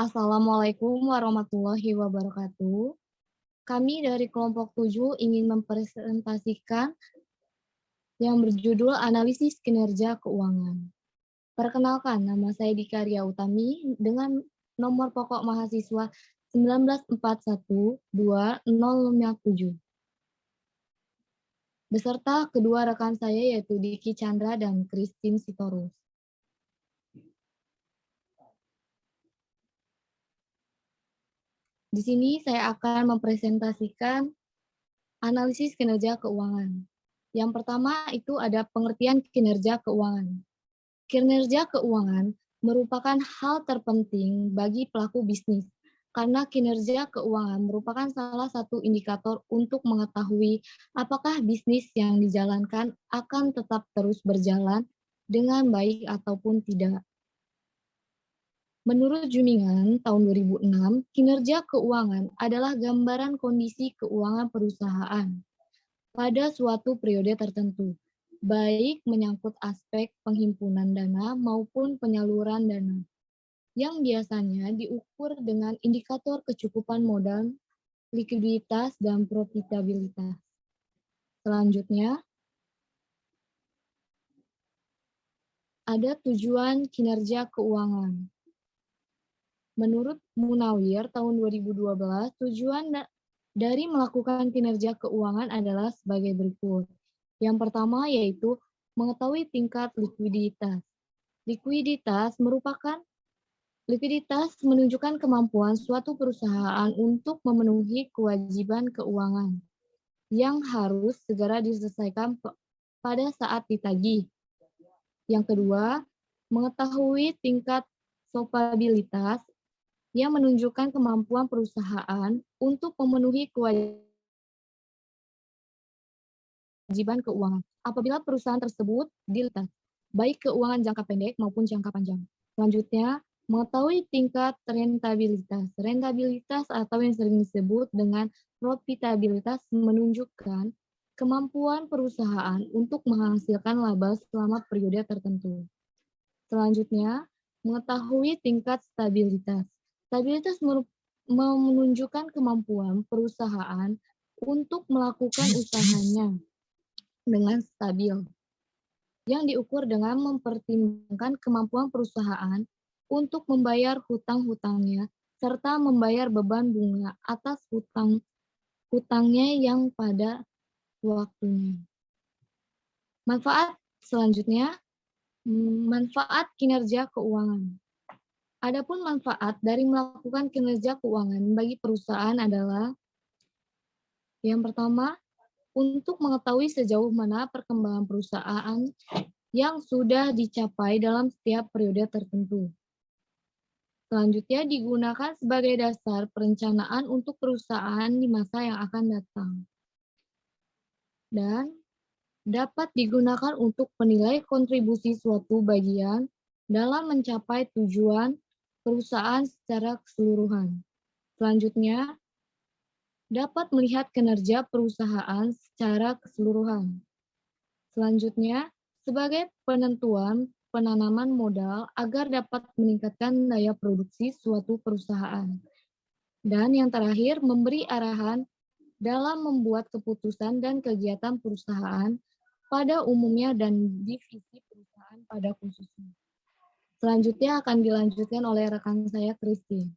Assalamualaikum warahmatullahi wabarakatuh. Kami dari kelompok 7 ingin mempresentasikan yang berjudul Analisis Kinerja Keuangan. Perkenalkan, nama saya Dika Ria Utami dengan nomor pokok mahasiswa 1941207. Beserta kedua rekan saya yaitu Diki Chandra dan Christine Sitorus. Di sini saya akan mempresentasikan analisis kinerja keuangan. Yang pertama itu ada pengertian kinerja keuangan. Kinerja keuangan merupakan hal terpenting bagi pelaku bisnis karena kinerja keuangan merupakan salah satu indikator untuk mengetahui apakah bisnis yang dijalankan akan tetap terus berjalan dengan baik ataupun tidak. Menurut Juningan tahun 2006, kinerja keuangan adalah gambaran kondisi keuangan perusahaan pada suatu periode tertentu, baik menyangkut aspek penghimpunan dana maupun penyaluran dana, yang biasanya diukur dengan indikator kecukupan modal, likuiditas, dan profitabilitas. Selanjutnya, ada tujuan kinerja keuangan. Menurut Munawir tahun 2012, tujuan dari melakukan kinerja keuangan adalah sebagai berikut. Yang pertama yaitu mengetahui tingkat likuiditas. Likuiditas menunjukkan kemampuan suatu perusahaan untuk memenuhi kewajiban keuangan yang harus segera diselesaikan pada saat ditagih. Yang kedua, mengetahui tingkat solvabilitas yang menunjukkan kemampuan perusahaan untuk memenuhi kewajiban keuangan apabila perusahaan tersebut dilihat, baik keuangan jangka pendek maupun jangka panjang. Selanjutnya, mengetahui tingkat rentabilitas. Rentabilitas atau yang sering disebut dengan profitabilitas menunjukkan kemampuan perusahaan untuk menghasilkan laba selama periode tertentu. Selanjutnya, mengetahui tingkat stabilitas. Stabilitas menunjukkan kemampuan perusahaan untuk melakukan usahanya dengan stabil, yang diukur dengan mempertimbangkan kemampuan perusahaan untuk membayar hutang-hutangnya serta membayar beban bunga atas hutangnya yang pada waktunya. Manfaat selanjutnya, manfaat kinerja keuangan. Adapun manfaat dari melakukan kinerja keuangan bagi perusahaan adalah yang pertama, untuk mengetahui sejauh mana perkembangan perusahaan yang sudah dicapai dalam setiap periode tertentu. Selanjutnya digunakan sebagai dasar perencanaan untuk perusahaan di masa yang akan datang. Dan dapat digunakan untuk menilai kontribusi suatu bagian dalam mencapai tujuan perusahaan secara keseluruhan. Selanjutnya, dapat melihat kinerja perusahaan secara keseluruhan. Selanjutnya, sebagai penentuan penanaman modal agar dapat meningkatkan daya produksi suatu perusahaan. Dan yang terakhir, memberi arahan dalam membuat keputusan dan kegiatan perusahaan pada umumnya dan divisi perusahaan pada khususnya. Selanjutnya akan dilanjutkan oleh rekan saya, Christine.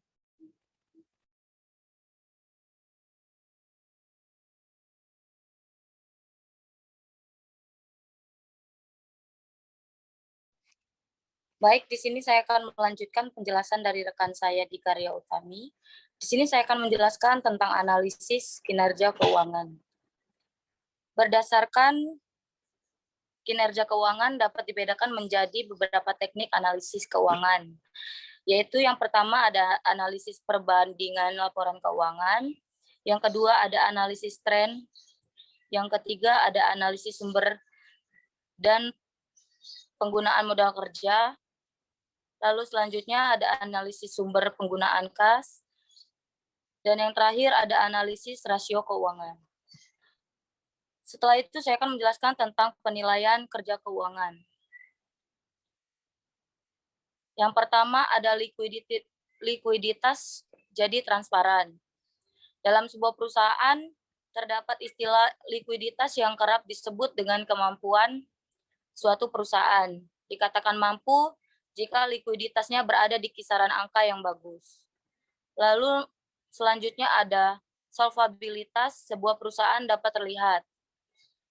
Baik, di sini saya akan melanjutkan penjelasan dari rekan saya Dika Ria Utami. Di sini saya akan menjelaskan tentang analisis kinerja keuangan. Berdasarkan kinerja keuangan dapat dibedakan menjadi beberapa teknik analisis keuangan, yaitu yang pertama ada analisis perbandingan laporan keuangan, yang kedua ada analisis tren, yang ketiga ada analisis sumber dan penggunaan modal kerja, lalu selanjutnya ada analisis sumber penggunaan kas, dan yang terakhir ada analisis rasio keuangan. Setelah itu saya akan menjelaskan tentang penilaian kerja keuangan. Yang pertama ada likuiditas jadi transparan. Dalam sebuah perusahaan, terdapat istilah likuiditas yang kerap disebut dengan kemampuan suatu perusahaan. Dikatakan mampu jika likuiditasnya berada di kisaran angka yang bagus. Lalu selanjutnya ada solvabilitas sebuah perusahaan dapat terlihat.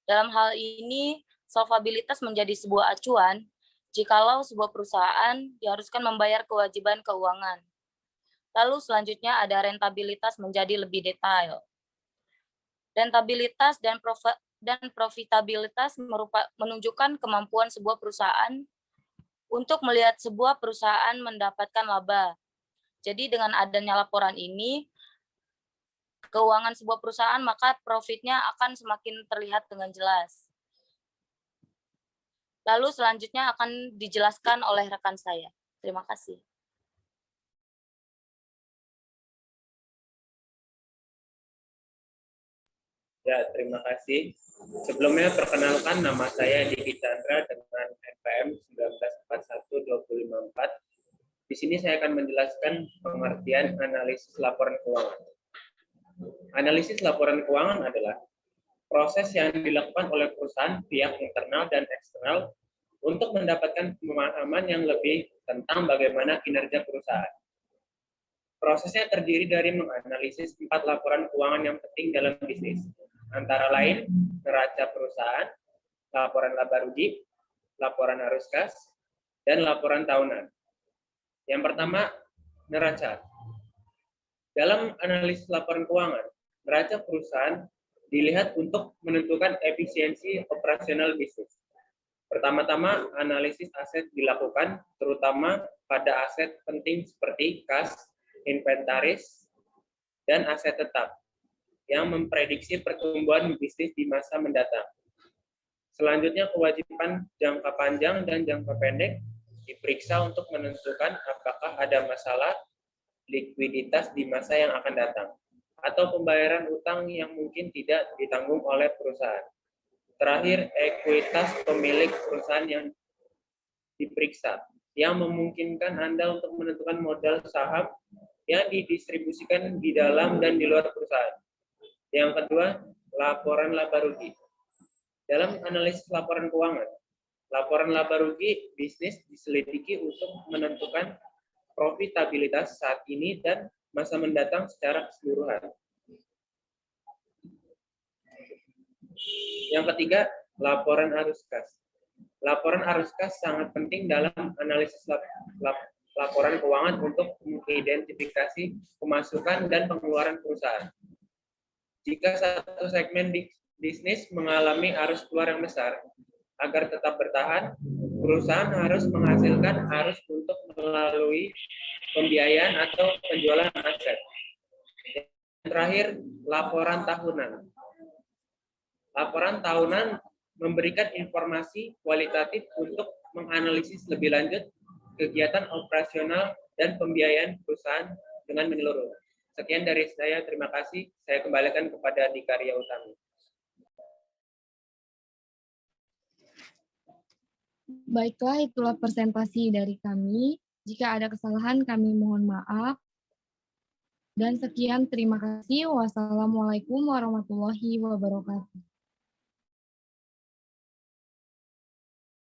Dalam hal ini, solvabilitas menjadi sebuah acuan jikalau sebuah perusahaan diharuskan membayar kewajiban keuangan. Lalu selanjutnya ada rentabilitas menjadi lebih detail. Rentabilitas dan profitabilitas menunjukkan kemampuan sebuah perusahaan untuk melihat sebuah perusahaan mendapatkan laba. Jadi dengan adanya laporan ini, keuangan sebuah perusahaan maka profitnya akan semakin terlihat dengan jelas. Lalu selanjutnya akan dijelaskan oleh rekan saya. Terima kasih. Ya, terima kasih. Sebelumnya perkenalkan, nama saya Diki Chandra dengan NPM 1941-254. Di sini saya akan menjelaskan pengertian analisis laporan keuangan. Analisis laporan keuangan adalah proses yang dilakukan oleh perusahaan, pihak internal dan eksternal untuk mendapatkan pemahaman yang lebih tentang bagaimana kinerja perusahaan. Prosesnya terdiri dari menganalisis 4 laporan keuangan yang penting dalam bisnis, antara lain neraca perusahaan, laporan laba rugi, laporan arus kas, dan laporan tahunan. Yang pertama, neraca. Dalam analisis laporan keuangan, neraca perusahaan dilihat untuk menentukan efisiensi operasional bisnis. Pertama-tama, analisis aset dilakukan, terutama pada aset penting seperti kas, inventaris, dan aset tetap yang memprediksi pertumbuhan bisnis di masa mendatang. Selanjutnya, kewajiban jangka panjang dan jangka pendek diperiksa untuk menentukan apakah ada masalah likuiditas di masa yang akan datang atau pembayaran utang yang mungkin tidak ditanggung oleh perusahaan. Terakhir, ekuitas pemilik perusahaan yang diperiksa, yang memungkinkan Anda untuk menentukan modal saham yang didistribusikan di dalam dan di luar perusahaan. Yang kedua, laporan laba rugi. Dalam analisis laporan keuangan, laporan laba rugi bisnis diselidiki untuk menentukan profitabilitas saat ini dan masa mendatang secara keseluruhan. Yang ketiga, laporan arus kas. Laporan arus kas sangat penting dalam analisis laporan keuangan untuk mengidentifikasi pemasukan dan pengeluaran perusahaan. Jika satu segmen bisnis mengalami arus keluar yang besar, agar tetap bertahan, perusahaan harus menghasilkan arus untuk melalui pembiayaan atau penjualan aset. Yang terakhir, laporan tahunan. Laporan tahunan memberikan informasi kualitatif untuk menganalisis lebih lanjut kegiatan operasional dan pembiayaan perusahaan dengan menyeluruh. Sekian dari saya, terima kasih. Saya kembalikan kepada Dikarya Utami. Baiklah, itulah presentasi dari kami. Jika ada kesalahan, kami mohon maaf. Dan sekian, terima kasih. Wassalamualaikum warahmatullahi wabarakatuh.